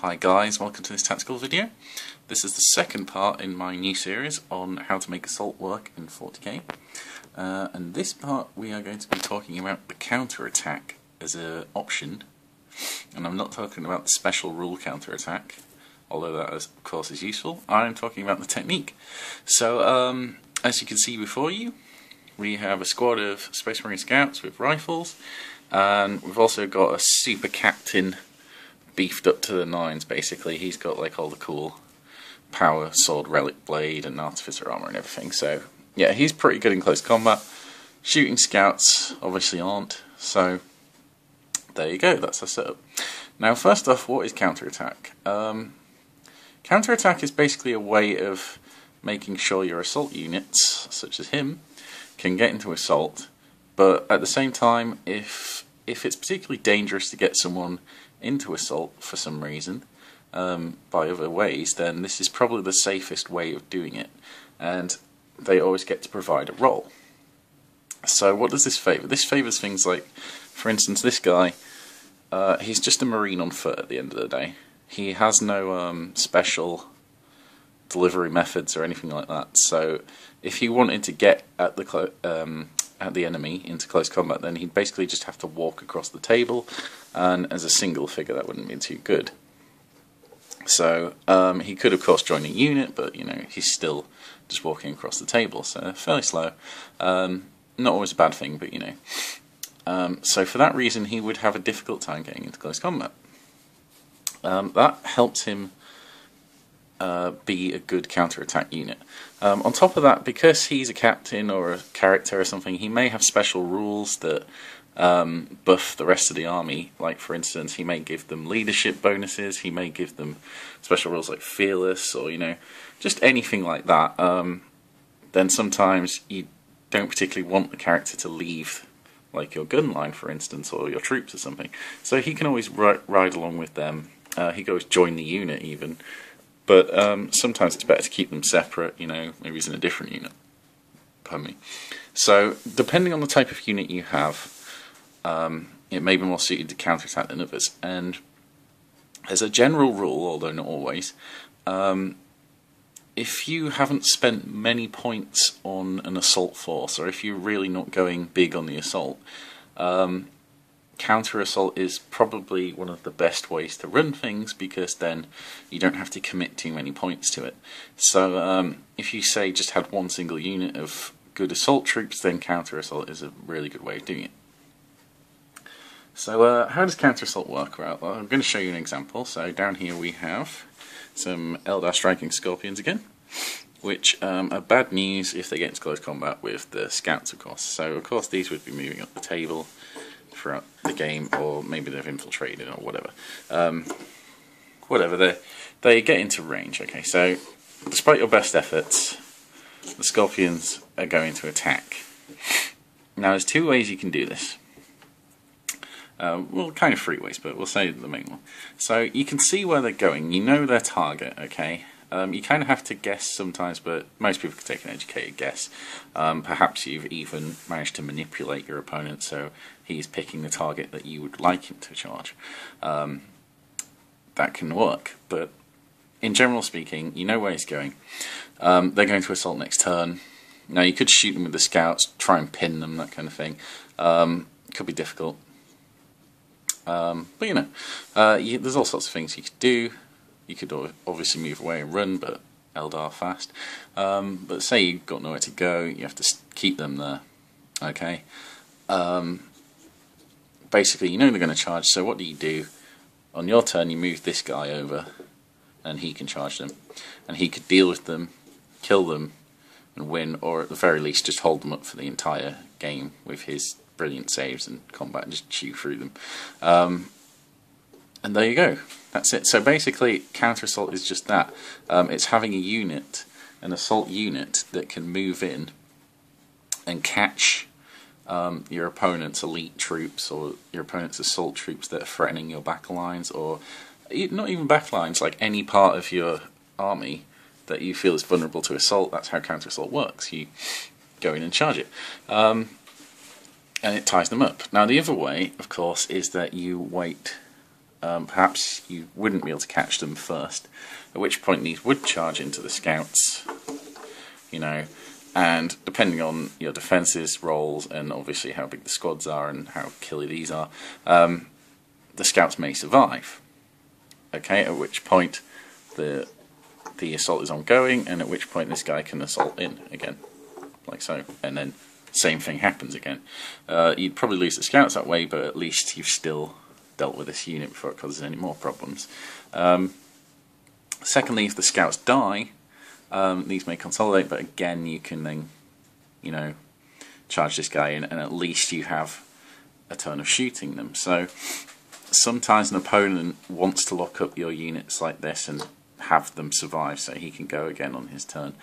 Hi guys, welcome to this tactical video. This is the second part in my new series on how to make assault work in 40k. And this part we are going to be talking about the counter-attack as an option. And I'm not talking about the special rule counter-attack, although that of course is useful. I'm talking about the technique. So as you can see before you, we have a squad of Space Marine scouts with rifles, and we've also got a super captain beefed up to the nines. Basically, he's got like all the cool power sword, relic blade, and artificer armor and everything. So yeah, he's pretty good in close combat. Shooting scouts obviously aren't. So there you go. That's our setup. Now, first off, what is counterattack? Counterattack is basically a way of making sure your assault units, such as him, can get into assault, but at the same time, if it's particularly dangerous to get someone into assault for some reason, by other ways, then this is probably the safest way of doing it, and they always get to provide a role. So what does this favour? This favours things like, for instance, this guy, he's just a marine on foot at the end of the day. He has no special delivery methods or anything like that, so if he wanted to get at the enemy into close combat, then he'd basically just have to walk across the table, and as a single figure that wouldn't be too good. So he could of course join a unit, but you know, he's still just walking across the table, so fairly slow. Not always a bad thing, but you know. So for that reason he would have a difficult time getting into close combat. That helps him be a good counter-attack unit. On top of that, because he's a captain or a character or something, he may have special rules that buff the rest of the army. Like, for instance, he may give them leadership bonuses, he may give them special rules like fearless, or, you know, just anything like that. Then sometimes you don't particularly want the character to leave, like your gun line, for instance, or your troops or something. So he can always ride along with them. He can always join the unit even. But sometimes it's better to keep them separate, you know, maybe he's in a different unit. Pardon me. So, depending on the type of unit you have, it may be more suited to counterattack than others. And as a general rule, although not always, if you haven't spent many points on an assault force, or if you're really not going big on the assault, counter-assault is probably one of the best ways to run things, because then you don't have to commit too many points to it. So if you say just had one single unit of good assault troops, then counter-assault is a really good way of doing it. So how does counter-assault work? Well, I'm going to show you an example. So down here we have some Eldar Striking Scorpions again, which are bad news if they get into close combat with the scouts, of course. So of course these would be moving up the table throughout the game, or maybe they've infiltrated or whatever. They get into range. Okay, so despite your best efforts, the Scorpions are going to attack. Now there's two ways you can do this. Well, kind of three ways, but we'll say the main one. So you can see where they're going, you know their target, okay? You kind of have to guess sometimes, but most people can take an educated guess. Perhaps you've even managed to manipulate your opponent so he's picking the target that you would like him to charge. That can work, but in general speaking, you know where he's going. They're going to assault next turn. Now you could shoot them with the scouts, try and pin them, that kind of thing. Could be difficult. But you know, there's all sorts of things you could do. You could obviously move away and run, but Eldar fast. But say you've got nowhere to go, you have to keep them there. Okay. Basically, you know they're going to charge, so what do? On your turn, you move this guy over, and he can charge them. And he could deal with them, kill them, and win, or at the very least just hold them up for the entire game with his brilliant saves and combat and just chew through them. And there you go. That's it. So basically, counter-assault is just that. It's having a unit, an assault unit, that can move in and catch your opponent's elite troops or your opponent's assault troops that are threatening your battle lines, or not even battle lines, like any part of your army that you feel is vulnerable to assault. That's how counter-assault works. You go in and charge it. And it ties them up. Now the other way, of course, is that you wait perhaps you wouldn't be able to catch them first, at which point these would charge into the scouts, you know, and depending on your defences, rolls, and obviously how big the squads are and how killy these are, the scouts may survive. Okay, at which point the assault is ongoing, and at which point this guy can assault in again, like so, and then same thing happens again. You'd probably lose the scouts that way, but at least you've still dealt with this unit before it causes any more problems. Secondly, if the scouts die, these may consolidate, but again you can then, you know, charge this guy in, and at least you have a turn of shooting them. So sometimes an opponent wants to lock up your units like this and have them survive so he can go again on his turn.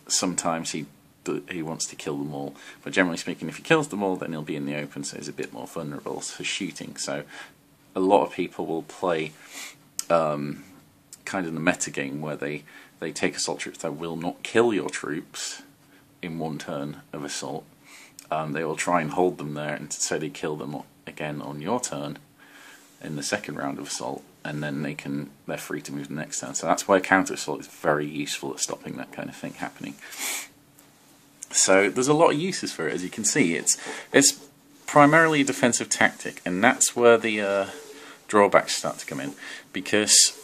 Sometimes he wants to kill them all, but generally speaking, if he kills them all, then he'll be in the open, so he's a bit more vulnerable for shooting. So a lot of people will play kind of the meta game where they take assault troops that will not kill your troops in one turn of assault. They will try and hold them there and so they kill them again on your turn in the second round of assault, and then they're free to move the next turn. So that's why counter assault is very useful at stopping that kind of thing happening. So there's a lot of uses for it, as you can see. It's primarily a defensive tactic, and that's where the drawbacks start to come in, because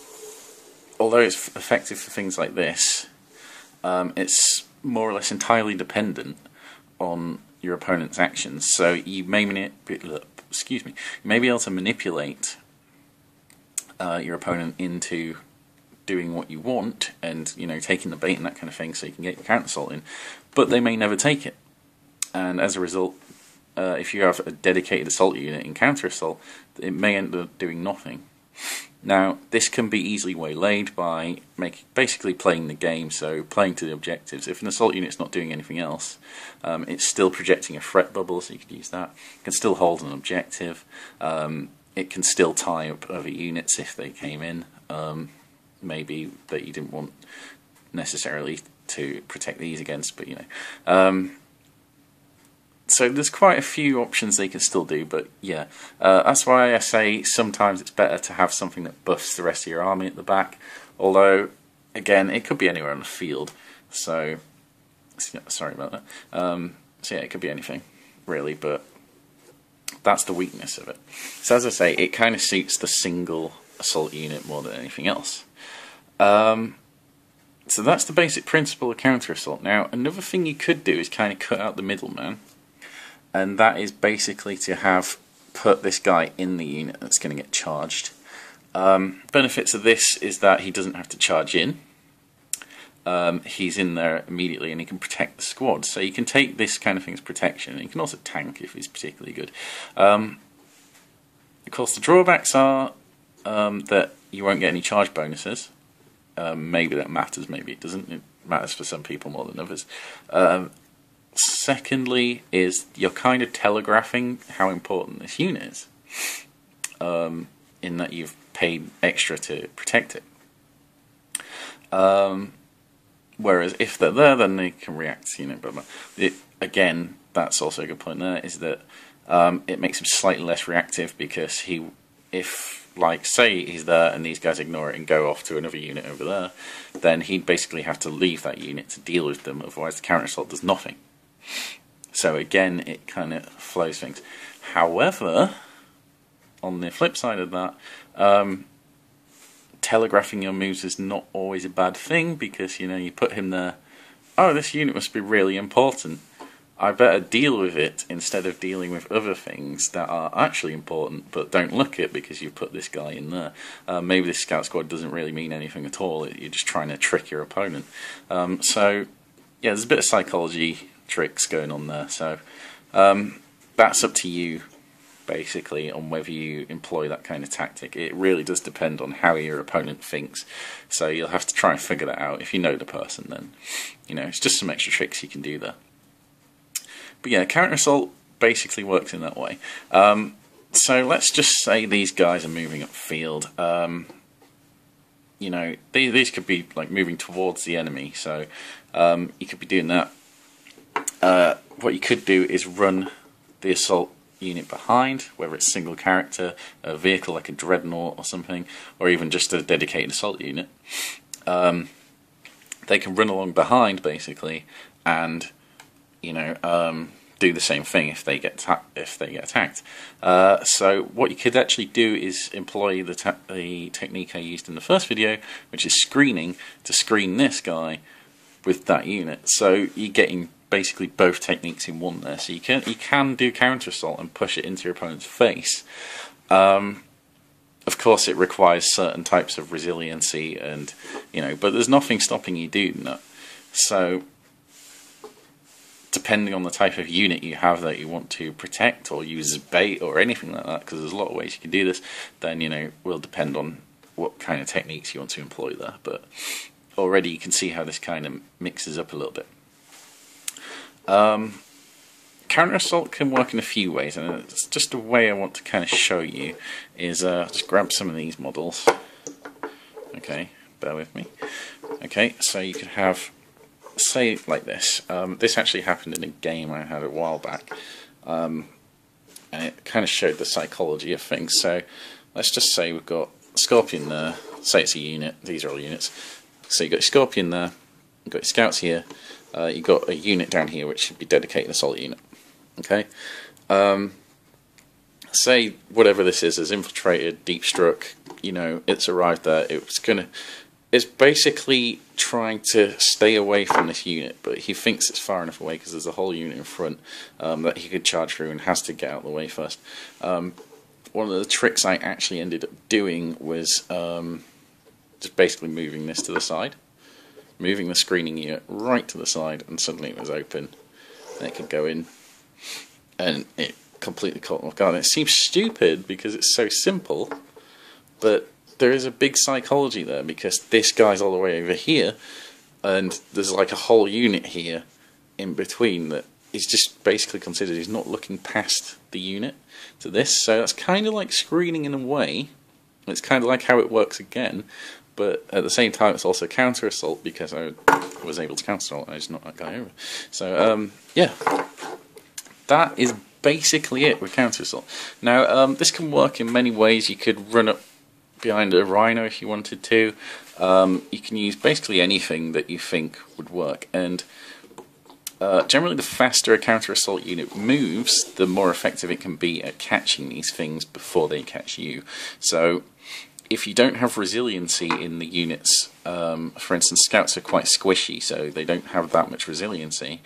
although it's effective for things like this, it's more or less entirely dependent on your opponent's actions. So you may be able to manipulate your opponent into doing what you want, and taking the bait and that kind of thing, so you can get your counter assault in, but they may never take it, and as a result, if you have a dedicated assault unit in counter assault, it may end up doing nothing. Now, this can be easily waylaid by basically playing the game, so playing to the objectives. If an assault unit's not doing anything else, it's still projecting a threat bubble, so you could use that. It can still hold an objective. It can still tie up other units if they came in, maybe that you didn't want necessarily to protect these against, but so there's quite a few options they can still do, but yeah, that's why I say sometimes it's better to have something that buffs the rest of your army at the back, although, again, it could be anywhere on the field, so, sorry about that. So yeah, it could be anything, really, but that's the weakness of it. So as I say, it kind of suits the single assault unit more than anything else. So that's the basic principle of counter assault. Now, another thing you could do is kind of cut out the middleman, and that is basically to put this guy in the unit that's going to get charged. Benefits of this is that he doesn't have to charge in. He's in there immediately and he can protect the squad. So you can take this kind of thing as protection, and you can also tank if he's particularly good. Of course, the drawbacks are that you won't get any charge bonuses. Maybe that matters, maybe it doesn't. It matters for some people more than others. Secondly, is you're kind of telegraphing how important this unit is, in that you've paid extra to protect it. Whereas if they're there, then they can react, but again, that's also a good point there, is that it makes him slightly less reactive, because say he's there and these guys ignore it and go off to another unit over there, then he'd basically have to leave that unit to deal with them, otherwise the counter assault does nothing. So again, it kind of flows things. However, on the flip side of that, telegraphing your moves is not always a bad thing, because you put him there, oh, this unit must be really important, I better deal with it instead of dealing with other things that are actually important but don't look it because you've put this guy in there. Maybe this scout squad doesn't really mean anything at all, you're just trying to trick your opponent. So yeah, there's a bit of psychology tricks going on there, so that's up to you basically on whether you employ that kind of tactic. It really does depend on how your opponent thinks, so you'll have to try and figure that out. If you know the person, then it's just some extra tricks you can do there. But yeah, counter assault basically works in that way. So let's just say these guys are moving upfield. These could be like moving towards the enemy, so you could be doing that. What you could do is run the assault unit behind, whether it's single character, a vehicle like a dreadnought or something, or even just a dedicated assault unit. They can run along behind basically, and do the same thing if they get attacked. So what you could actually do is employ the technique I used in the first video, which is screening, to screen this guy with that unit. So you're getting basically both techniques in one there. So you can do counter assault and push it into your opponent's face. Of course, it requires certain types of resiliency, and but there's nothing stopping you doing that. So, depending on the type of unit you have that you want to protect or use as bait or anything like that, because there's a lot of ways you can do this, then will depend on what kind of techniques you want to employ there. But already you can see how this kind of mixes up a little bit. Counter assault can work in a few ways, and it's just a way I want to kind of show you is just grab some of these models. Okay, bear with me. Okay, so you could have, say, like this. This actually happened in a game I had a while back, and it kind of showed the psychology of things. So let's just say we've got Scorpion there. Say it's a unit. These are all units. So you've got your Scorpion there. You've got your Scouts here. You've got a unit down here which should be dedicated assault unit. Okay, say whatever this is has infiltrated, deep struck. It's arrived there. It's basically trying to stay away from this unit, but he thinks it's far enough away because there's a whole unit in front that he could charge through and has to get out of the way first. One of the tricks I actually ended up doing was just basically moving this to the side, moving the screening unit right to the side, and suddenly it was open and it could go in. And it completely caught them off guard. It seems stupid because it's so simple, but there is a big psychology there because this guy's all the way over here, and there's like a whole unit here in between that is just basically considered he's not looking past the unit to this. So that's kind of like screening in a way. It's kind of like how it works again, but at the same time it's also counter assault because I was able to counter assault and I just knocked that guy over. So yeah. That is basically it with counter assault. Now, this can work in many ways. You could run up behind a Rhino if you wanted to. You can use basically anything that you think would work. And generally, the faster a counter assault unit moves, the more effective it can be at catching these things before they catch you. So, if you don't have resiliency in the units, for instance, Scouts are quite squishy, so they don't have that much resiliency.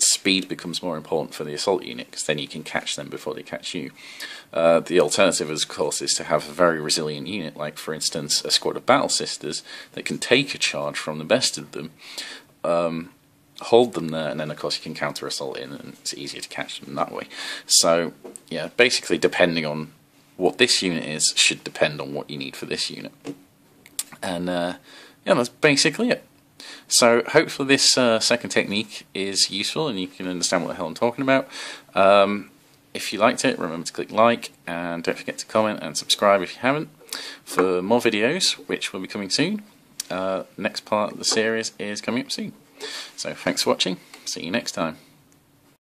Speed becomes more important for the assault unit because then you can catch them before they catch you. The alternative, of course, is to have a very resilient unit, like for instance a squad of Battle Sisters that can take a charge from the best of them, hold them there, and then of course you can counter assault in, and it's easier to catch them that way. So yeah, basically depending on what this unit is should depend on what you need for this unit. And yeah, that's basically it. So hopefully this second technique is useful and you can understand what the hell I'm talking about. If you liked it, remember to click like, and don't forget to comment and subscribe if you haven't for more videos, which will be coming soon. Next part of the series is coming up soon. So thanks for watching, see you next time.